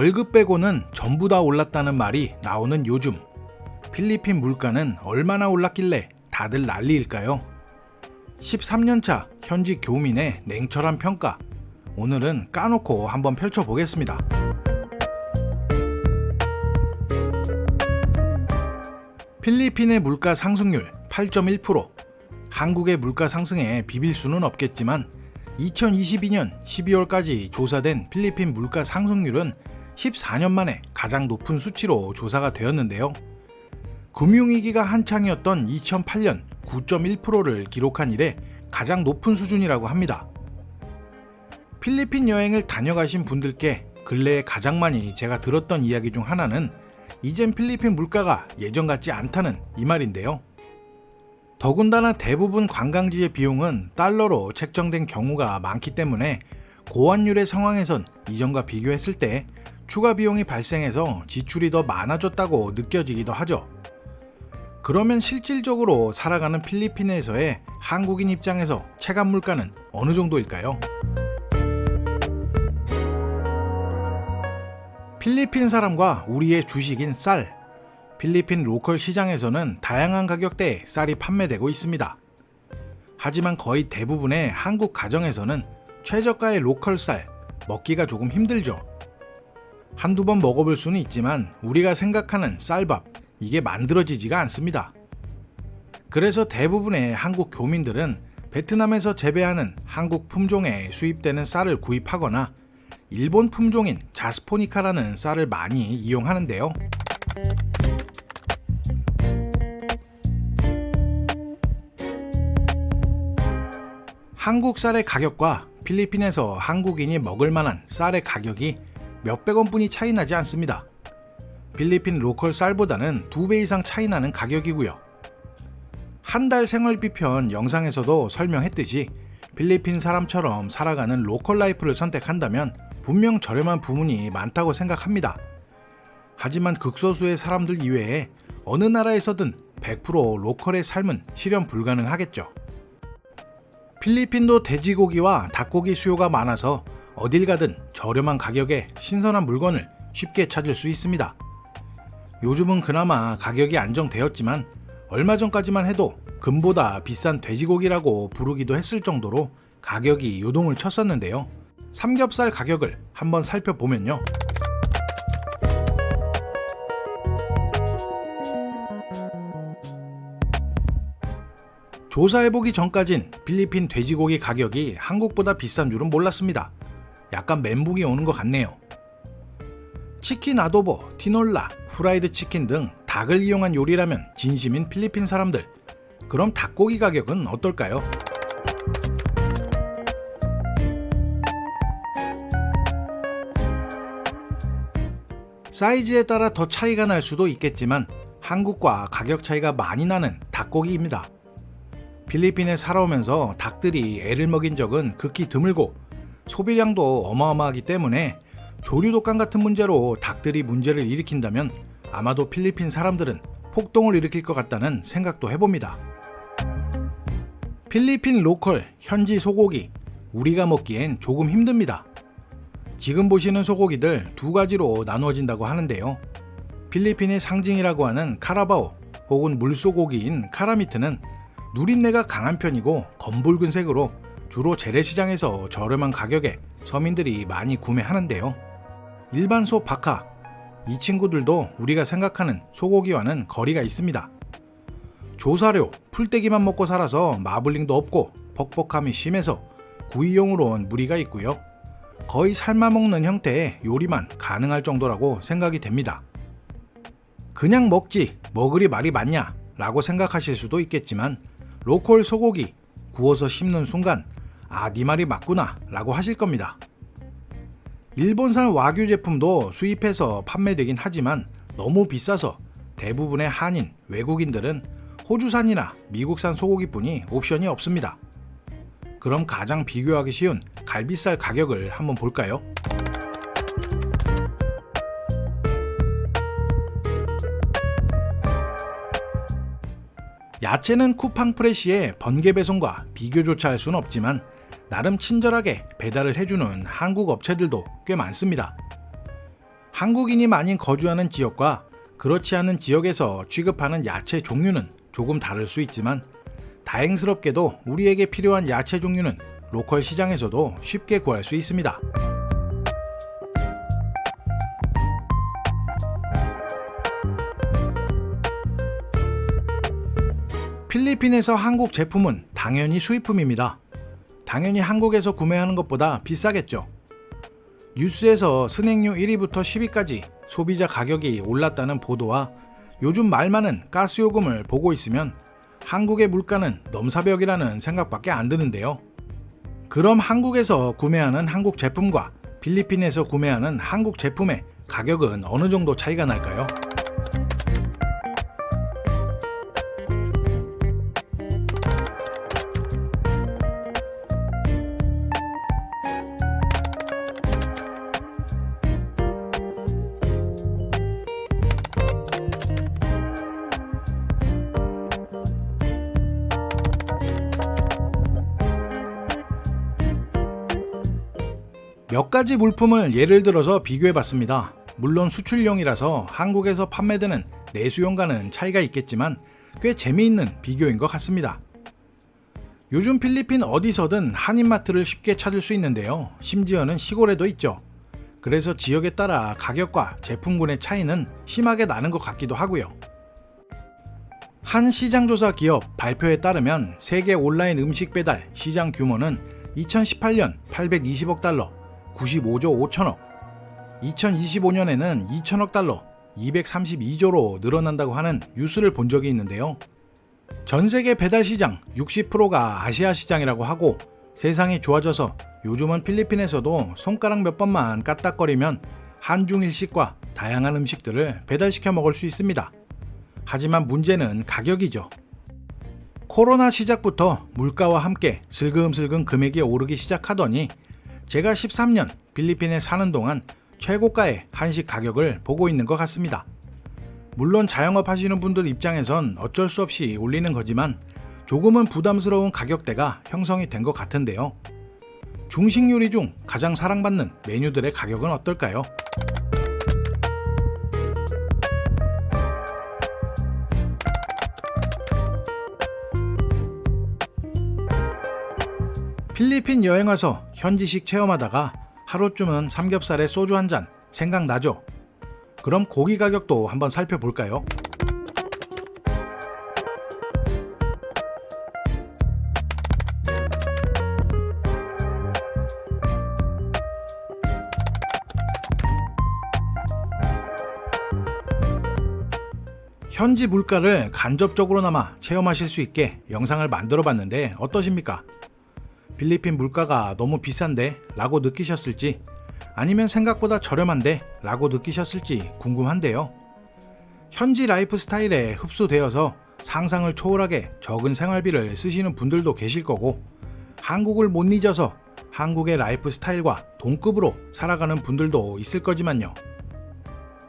월급 빼고는 전부 다 올랐다는 말이 나오는 요즘, 필리핀 물가는 얼마나 올랐길래 다들 난리일까요? 13년차 현지 교민의 냉철한 평가, 오늘은 까놓고 한번 펼쳐보겠습니다. 필리핀의 물가 상승률 8.1%, 한국의 물가 상승에 비빌 수는 없겠지만 2022년 12월까지 조사된 필리핀 물가 상승률은 14년 만에 가장 높은 수치로 조사가 되었는데요. 금융위기가 한창이었던 2008년 9.1%를 기록한 이래 가장 높은 수준이라고 합니다. 필리핀 여행을 다녀가신 분들께 근래에 가장 많이 제가 들었던 이야기 중 하나는 이젠 필리핀 물가가 예전 같지 않다는 이 말인데요. 더군다나 대부분 관광지의 비용은 달러로 책정된 경우가 많기 때문에 고환율의 상황에선 이전과 비교했을 때 추가 비용이 발생해서 지출이 더 많아졌다고 느껴지기도 하죠. 그러면 실질적으로 살아가는 필리핀에서의 한국인 입장에서 체감 물가는 어느 정도일까요? 필리핀 사람과 우리의 주식인 쌀, 필리핀 로컬 시장에서는 다양한 가격대의 쌀이 판매되고 있습니다. 하지만 거의 대부분의 한국 가정에서는 최저가의 로컬 쌀, 먹기가 조금 힘들죠. 한두 번 먹어볼 수는 있지만 우리가 생각하는 쌀밥, 이게 만들어지지가 않습니다. 그래서 대부분의 한국 교민들은 베트남에서 재배하는 한국 품종에 수입되는 쌀을 구입하거나 일본 품종인 자스포니카라는 쌀을 많이 이용하는데요. 한국 쌀의 가격과 필리핀에서 한국인이 먹을 만한 쌀의 가격이 몇백 원뿐이 차이 나지 않습니다. 필리핀 로컬 쌀보다는 2배 이상 차이 나는 가격이고요. 한 달 생활비 편 영상에서도 설명했듯이 필리핀 사람처럼 살아가는 로컬 라이프를 선택한다면 분명 저렴한 부분이 많다고 생각합니다. 하지만 극소수의 사람들 이외에 어느 나라에서든 100% 로컬의 삶은 실현 불가능하겠죠. 필리핀도 돼지고기와 닭고기 수요가 많아서 어딜 가든 저렴한 가격에 신선한 물건을 쉽게 찾을 수 있습니다. 요즘은 그나마 가격이 안정되었지만 얼마 전까지만 해도 금보다 비싼 돼지고기라고 부르기도 했을 정도로 가격이 요동을 쳤었는데요. 삼겹살 가격을 한번 살펴보면요. 조사해보기 전까진 필리핀 돼지고기 가격이 한국보다 비싼 줄은 몰랐습니다. 약간 멘붕이 오는 것 같네요. 치킨 아도보, 티놀라, 후라이드 치킨 등 닭을 이용한 요리라면 진심인 필리핀 사람들, 그럼 닭고기 가격은 어떨까요? 사이즈에 따라 더 차이가 날 수도 있겠지만 한국과 가격 차이가 많이 나는 닭고기입니다. 필리핀에 살아오면서 닭들이 애를 먹인 적은 극히 드물고 소비량도 어마어마하기 때문에 조류 독감 같은 문제로 닭들이 문제를 일으킨다면 아마도 필리핀 사람들은 폭동을 일으킬 것 같다는 생각도 해봅니다. 필리핀 로컬 현지 소고기, 우리가 먹기엔 조금 힘듭니다. 지금 보시는 소고기들 두 가지로 나누어진다고 하는데요. 필리핀의 상징이라고 하는 카라바오 혹은 물소고기인 카라미트는 누린내가 강한 편이고 검붉은 색으로 주로 재래시장에서 저렴한 가격에 서민들이 많이 구매하는데요. 일반 소 바카, 이 친구들도 우리가 생각하는 소고기와는 거리가 있습니다. 조사료, 풀떼기만 먹고 살아서 마블링도 없고 퍽퍽함이 심해서 구이용으로는 무리가 있고요. 거의 삶아먹는 형태의 요리만 가능할 정도라고 생각이 됩니다. 그냥 먹지 먹으리 말이 맞냐 라고 생각하실 수도 있겠지만 로컬 소고기 구워서 씹는 순간 아, 네 말이 맞구나 라고 하실 겁니다. 일본산 와규 제품도 수입해서 판매되긴 하지만 너무 비싸서 대부분의 한인, 외국인들은 호주산이나 미국산 소고기뿐이 옵션이 없습니다. 그럼 가장 비교하기 쉬운 갈비살 가격을 한번 볼까요? 야채는 쿠팡 프레시의 번개 배송과 비교조차 할 수는 없지만 나름 친절하게 배달을 해주는 한국 업체들도 꽤 많습니다. 한국인이 많이 거주하는 지역과 그렇지 않은 지역에서 취급하는 야채 종류는 조금 다를 수 있지만 다행스럽게도 우리에게 필요한 야채 종류는 로컬 시장에서도 쉽게 구할 수 있습니다. 필리핀에서 한국 제품은 당연히 수입품입니다. 당연히 한국에서 구매하는 것보다 비싸겠죠. 뉴스에서 스낵류 1위부터 10위까지 소비자 가격이 올랐다는 보도와 요즘 말 많은 가스요금을 보고 있으면 한국의 물가는 넘사벽이라는 생각밖에 안 드는데요. 그럼 한국에서 구매하는 한국 제품과 필리핀에서 구매하는 한국 제품의 가격은 어느 정도 차이가 날까요? 몇 가지 물품을 예를 들어서 비교해 봤습니다. 물론 수출용이라서 한국에서 판매되는 내수용과는 차이가 있겠지만 꽤 재미있는 비교인 것 같습니다. 요즘 필리핀 어디서든 한인마트를 쉽게 찾을 수 있는데요. 심지어는 시골에도 있죠. 그래서 지역에 따라 가격과 제품군의 차이는 심하게 나는 것 같기도 하고요. 한 시장조사 기업 발표에 따르면 세계 온라인 음식 배달 시장 규모는 2018년 820억 달러, 95조 5천억, 2025년에는 2천억 달러, 232조로 늘어난다고 하는 뉴스를 본 적이 있는데요. 전 세계 배달 시장 60%가 아시아 시장이라고 하고 세상이 좋아져서 요즘은 필리핀에서도 손가락 몇 번만 까딱거리면 한중일식과 다양한 음식들을 배달시켜 먹을 수 있습니다. 하지만 문제는 가격이죠. 코로나 시작부터 물가와 함께 슬금슬금 금액이 오르기 시작하더니 제가 13년 필리핀에 사는 동안 최고가의 한식 가격을 보고 있는 것 같습니다. 물론 자영업 하시는 분들 입장에선 어쩔 수 없이 올리는 거지만 조금은 부담스러운 가격대가 형성이 된 것 같은데요. 중식 요리 중 가장 사랑받는 메뉴들의 가격은 어떨까요? 필리핀 여행 와서 현지식 체험하다가 하루쯤은 삼겹살에 소주 한 잔 생각나죠? 그럼 고기 가격도 한번 살펴볼까요? 현지 물가를 간접적으로나마 체험하실 수 있게 영상을 만들어 봤는데 어떠십니까? 필리핀 물가가 너무 비싼데? 라고 느끼셨을지 아니면 생각보다 저렴한데? 라고 느끼셨을지 궁금한데요. 현지 라이프 스타일에 흡수되어서 상상을 초월하게 적은 생활비를 쓰시는 분들도 계실 거고 한국을 못 잊어서 한국의 라이프 스타일과 동급으로 살아가는 분들도 있을 거지만요.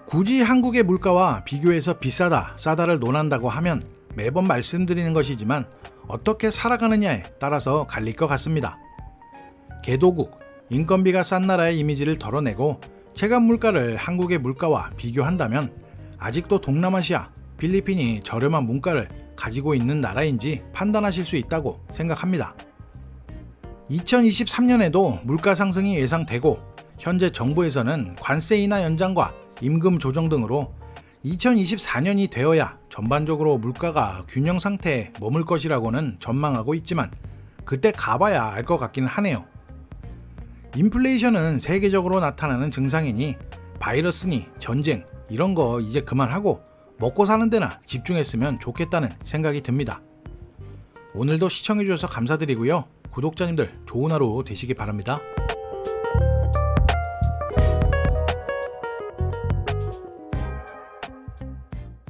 굳이 한국의 물가와 비교해서 비싸다, 싸다를 논한다고 하면 매번 말씀드리는 것이지만 어떻게 살아가느냐에 따라서 갈릴 것 같습니다. 개도국, 인건비가 싼 나라의 이미지를 덜어내고 체감 물가를 한국의 물가와 비교한다면 아직도 동남아시아, 필리핀이 저렴한 문가를 가지고 있는 나라인지 판단하실 수 있다고 생각합니다. 2023년에도 물가 상승이 예상되고 현재 정부에서는 관세 인하 연장과 임금 조정 등으로 2024년이 되어야 전반적으로 물가가 균형 상태에 머물 것이라고는 전망하고 있지만 그때 가봐야 알 것 같기는 하네요. 인플레이션은 세계적으로 나타나는 증상이니 바이러스니 전쟁 이런 거 이제 그만하고 먹고 사는 데나 집중했으면 좋겠다는 생각이 듭니다. 오늘도 시청해주셔서 감사드리고요. 구독자님들 좋은 하루 되시기 바랍니다.